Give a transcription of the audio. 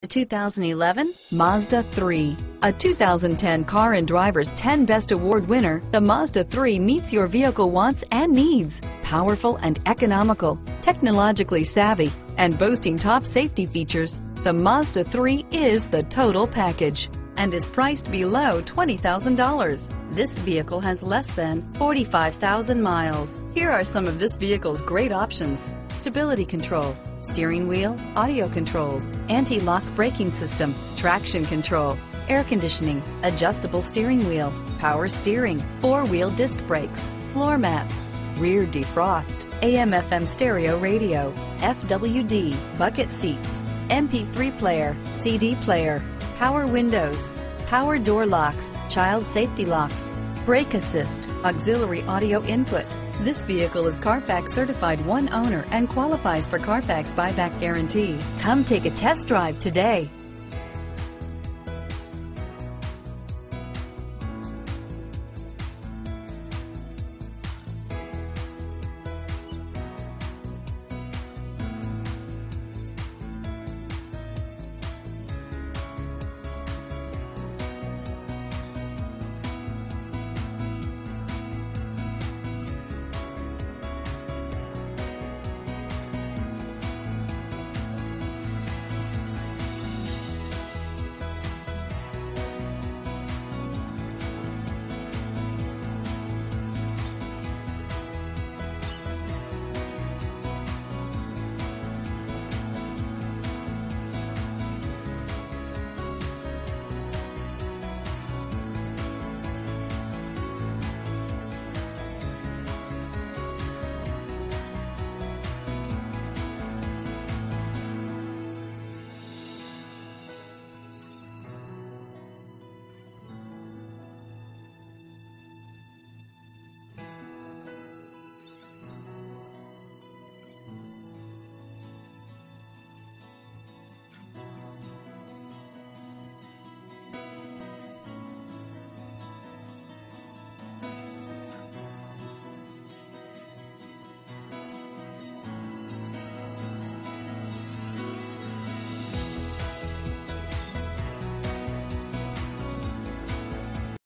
The 2011 Mazda 3. A 2010 Car and Driver's 10 Best Award winner, the Mazda 3 meets your vehicle wants and needs. Powerful and economical, technologically savvy, and boasting top safety features, the Mazda 3 is the total package and is priced below $20,000. This vehicle has less than 45,000 miles. Here are some of this vehicle's great options: stability control, steering wheel audio controls, anti-lock braking system, traction control, air conditioning, adjustable steering wheel, power steering, four-wheel disc brakes, floor mats, rear defrost, AM/FM stereo radio, FWD, bucket seats, MP3 player, CD player, power windows, power door locks, child safety locks, brake assist, auxiliary audio input. This vehicle is Carfax certified one owner and qualifies for Carfax buyback guarantee. Come take a test drive today.